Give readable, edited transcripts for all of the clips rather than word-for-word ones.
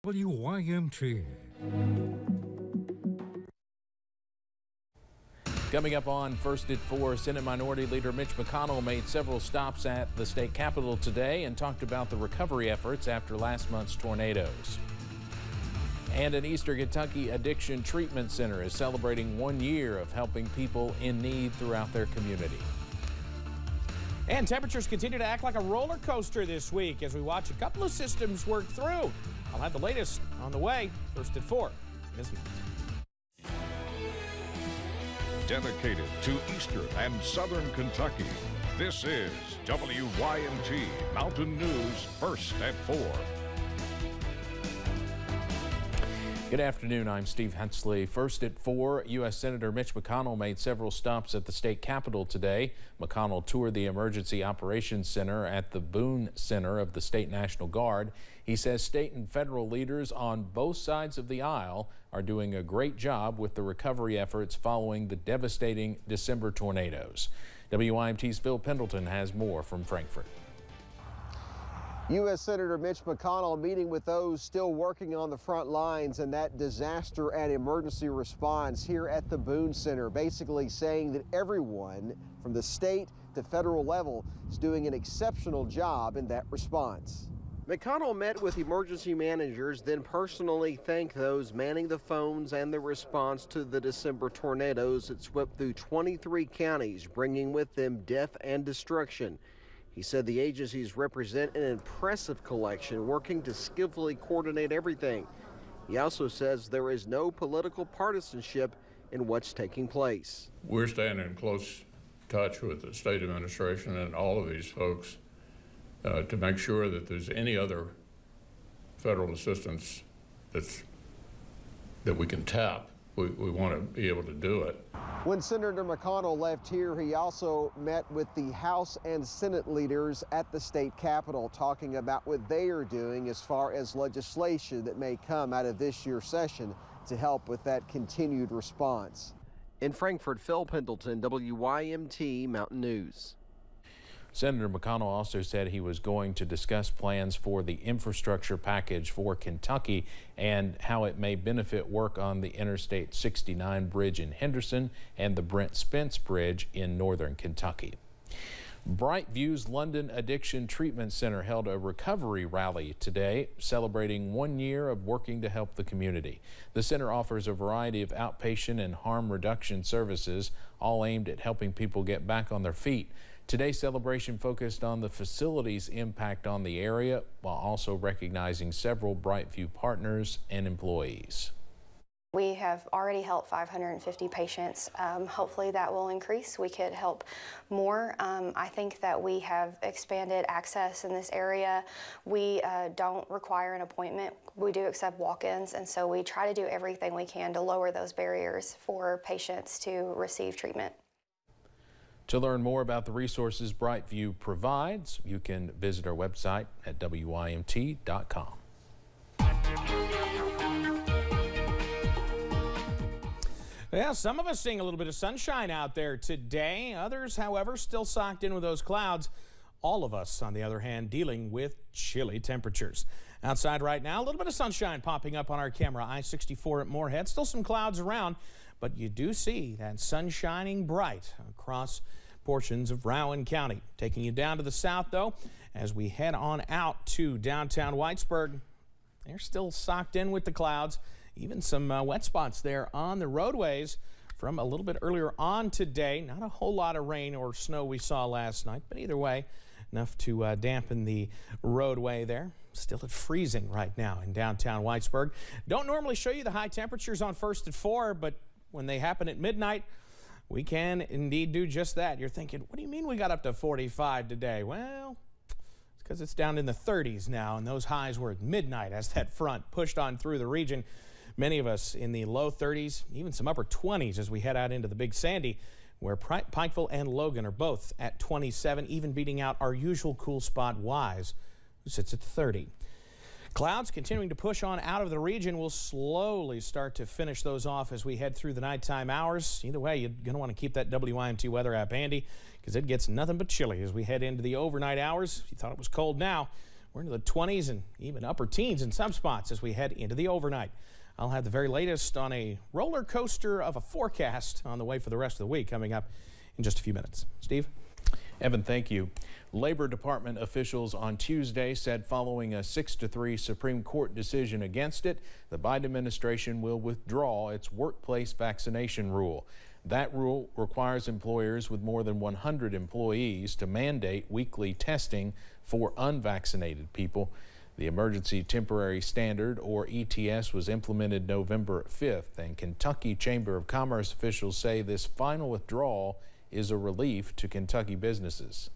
WYMT. Coming up on First at 4, Senate Minority Leader Mitch McConnell made several stops at the state capitol today and talked about the recovery efforts after last month's tornadoes. And an Eastern Kentucky addiction treatment center is celebrating 1 year of helping people in need throughout their community. And temperatures continue to act like a roller coaster this week as we watch a couple of systems work through. I'll have the latest on the way. First at 4 is next. Dedicated to Eastern and Southern Kentucky, this is WYMT Mountain News First at 4. Good afternoon, I'm Steve Hensley. First at 4, U.S. Senator Mitch McConnell made several stops at the state capitol today. McConnell toured the Emergency Operations Center at the Boone Center of the State National Guard. He says state and federal leaders on both sides of the aisle are doing a great job with the recovery efforts following the devastating December tornadoes. WYMT's Phil Pendleton has more from Frankfort. U.S. Senator Mitch McConnell meeting with those still working on the front lines in that disaster and emergency response here at the Boone Center, basically saying that everyone from the state to federal level is doing an exceptional job in that response. McConnell met with emergency managers, then personally thanked those manning the phones and the response to the December tornadoes that swept through 23 counties, bringing with them death and destruction. He said the agencies represent an impressive collection, working to skillfully coordinate everything. He also says there is no political partisanship in what's taking place. We're staying in close touch with the state administration and all of these folks to make sure that there's any other federal assistance that we can tap. We want to be able to do it. When Senator McConnell left here, he also met with the House and Senate leaders at the state capitol, talking about what they are doing as far as legislation that may come out of this year's session to help with that continued response. In Frankfort, Phil Pendleton, WYMT Mountain News. Senator McConnell also said he was going to discuss plans for the infrastructure package for Kentucky and how it may benefit work on the Interstate 69 bridge in Henderson and the Brent Spence Bridge in northern Kentucky. Brightview's London Addiction Treatment Center held a recovery rally today, celebrating 1 year of working to help the community. The center offers a variety of outpatient and harm reduction services, all aimed at helping people get back on their feet. Today's celebration focused on the facility's impact on the area while also recognizing several Brightview partners and employees. We have already helped 550 patients. Hopefully that will increase. We could help more. I think that we have expanded access in this area. We don't require an appointment. We do accept walk-ins, and so we try to do everything we can to lower those barriers for patients to receive treatment. To learn more about the resources Brightview provides, you can visit our website at WYMT.com. Well, some of us seeing a little bit of sunshine out there today. Others, however, still socked in with those clouds. All of us, on the other hand, dealing with chilly temperatures. Outside right now, a little bit of sunshine popping up on our camera. I-64 at Moorhead. Still some clouds around, but you do see that sun shining bright across portions of Rowan County. Taking you down to the south, though, as we head on out to downtown Whitesburg. They're still socked in with the clouds. Even some wet spots there on the roadways from a little bit earlier on today. Not a whole lot of rain or snow we saw last night, but either way, enough to dampen the roadway there. Still at freezing right now in downtown Whitesburg. Don't normally show you the high temperatures on First at 4, but when they happen at midnight, we can indeed do just that. You're thinking, what do you mean we got up to 45 today? Well, it's because it's down in the 30s now, and those highs were at midnight as that front pushed on through the region. Many of us in the low 30s, even some upper 20s as we head out into the Big Sandy, where Pikeville and Logan are both at 27, even beating out our usual cool spot, Wise, who sits at 30. Clouds continuing to push on out of the region. We'll slowly start to finish those off as we head through the nighttime hours. Either way, you're going to want to keep that WYMT weather app handy because it gets nothing but chilly as we head into the overnight hours. If you thought it was cold now, We're into the 20s and even upper teens in some spots as we head into the overnight. I'll have the very latest on a roller coaster of a forecast on the way for the rest of the week coming up in just a few minutes. Steve? Evan, thank you. Labor Department officials on Tuesday said following a 6-3 Supreme Court decision against it, the Biden administration will withdraw its workplace vaccination rule. That rule requires employers with more than 100 employees to mandate weekly testing for unvaccinated people. The Emergency Temporary Standard, or ETS, was implemented November 5th, and Kentucky Chamber of Commerce officials say this final withdrawal is a relief to Kentucky businesses.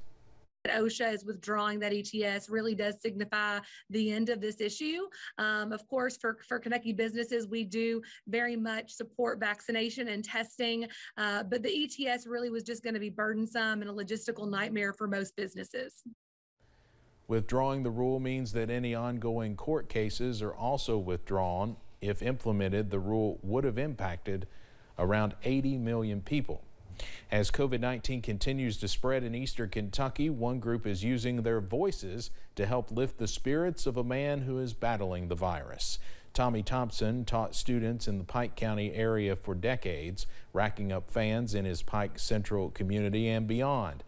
OSHA is withdrawing that ETS really does signify the end of this issue. Of course, for Kentucky businesses, we do very much support vaccination and testing, but the ETS really was just going to be burdensome and a logistical nightmare for most businesses. Withdrawing the rule means that any ongoing court cases are also withdrawn. If implemented, the rule would have impacted around 80 million people. As COVID-19 continues to spread in eastern Kentucky, one group is using their voices to help lift the spirits of a man who is battling the virus. Tommy Thompson taught students in the Pike County area for decades, racking up fans in his Pike Central community and beyond.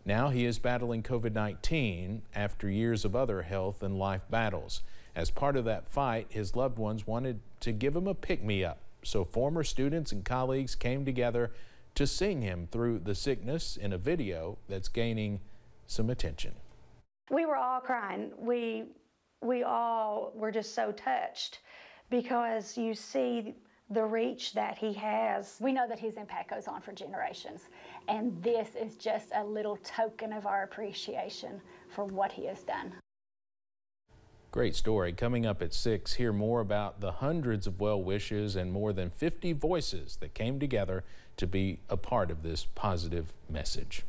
Now he is battling COVID-19 after years of other health and life battles. As part of that fight, his loved ones wanted to give him a pick-me-up, so former students and colleagues came together to sing him through the sickness in a video that's gaining some attention. We were all crying. We all were just so touched because you see the reach that he has. We know that his impact goes on for generations, and this is just a little token of our appreciation for what he has done. Great story. Coming up at 6, hear more about the hundreds of well wishes and more than 50 voices that came together to be a part of this positive message.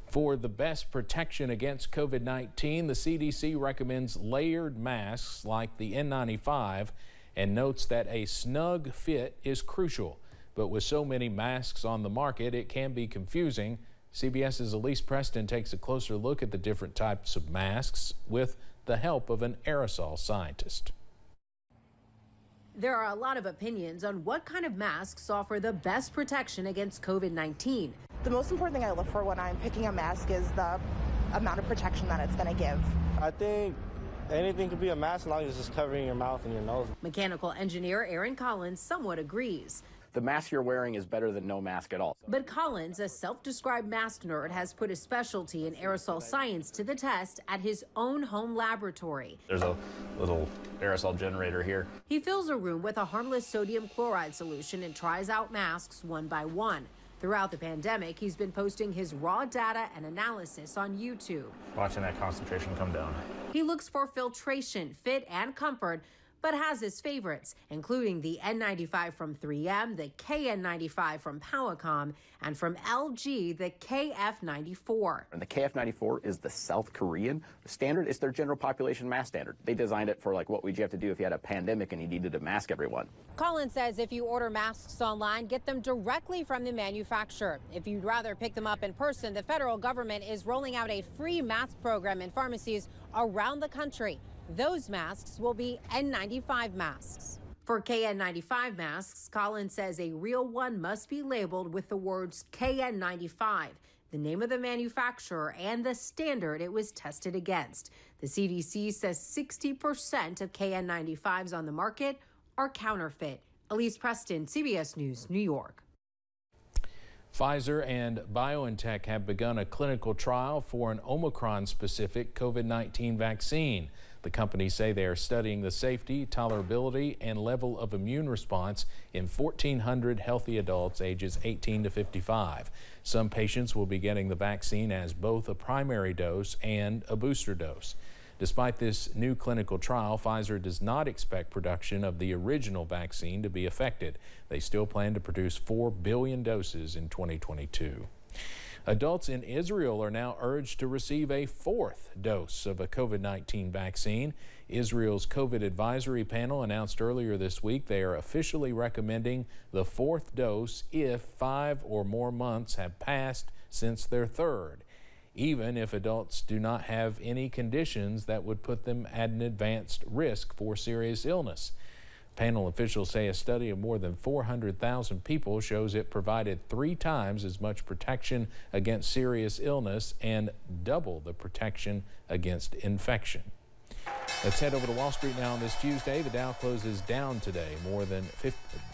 For the best protection against COVID-19, the CDC recommends layered masks like the N95 and notes that a snug fit is crucial. But with so many masks on the market, it can be confusing. CBS's Elise Preston takes a closer look at the different types of masks with the help of an aerosol scientist. There are a lot of opinions on what kind of masks offer the best protection against COVID-19. The most important thing I look for when I'm picking a mask is the amount of protection that it's going to give. I think anything could be a mask as long as it's just covering your mouth and your nose. Mechanical engineer Aaron Collins somewhat agrees. The mask you're wearing is better than no mask at all. But Collins, a self-described mask nerd, has put his specialty in aerosol science to the test at his own home laboratory. There's a little aerosol generator here. He fills a room with a harmless sodium chloride solution and tries out masks one by one. Throughout the pandemic, he's been posting his raw data and analysis on YouTube. Watching that concentration come down. He looks for filtration, fit, and comfort, but has his favorites, including the N95 from 3M, the KN95 from Powacom, and from LG, the KF94. And the KF94 is the South Korean standard. It's their general population mask standard. They designed it for like what would you have to do if you had a pandemic and you needed to mask everyone. Collins says if you order masks online, get them directly from the manufacturer. If you'd rather pick them up in person, the federal government is rolling out a free mask program in pharmacies around the country. Those masks will be N95 masks. For KN95 masks, Collins says a real one must be labeled with the words KN95, the name of the manufacturer and the standard it was tested against. The CDC says 60% of KN95s on the market are counterfeit. Elise Preston, CBS News, New York. Pfizer and BioNTech have begun a clinical trial for an Omicron-specific COVID-19 vaccine. The companies say they are studying the safety, tolerability, and level of immune response in 1,400 healthy adults ages 18 to 55. Some patients will be getting the vaccine as both a primary dose and a booster dose. Despite this new clinical trial, Pfizer does not expect production of the original vaccine to be affected. They still plan to produce 4 billion doses in 2022. Adults in Israel are now urged to receive a 4th dose of a COVID-19 vaccine. Israel's COVID advisory panel announced earlier this week they are officially recommending the 4th dose if 5 or more months have passed since their 3rd. even if adults do not have any conditions that would put them at an advanced risk for serious illness. Panel officials say a study of more than 400,000 people shows it provided 3 times as much protection against serious illness and double the protection against infection. Let's head over to Wall Street now on this Tuesday. The Dow closes down today, more than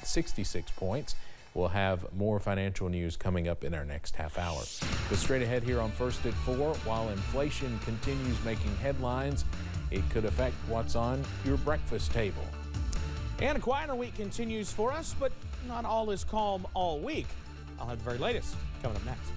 66 points. We'll have more financial news coming up in our next half hour. But straight ahead here on First at 4, while inflation continues making headlines, it could affect what's on your breakfast table. And a quieter week continues for us, but not all is calm all week. I'll have the very latest coming up next.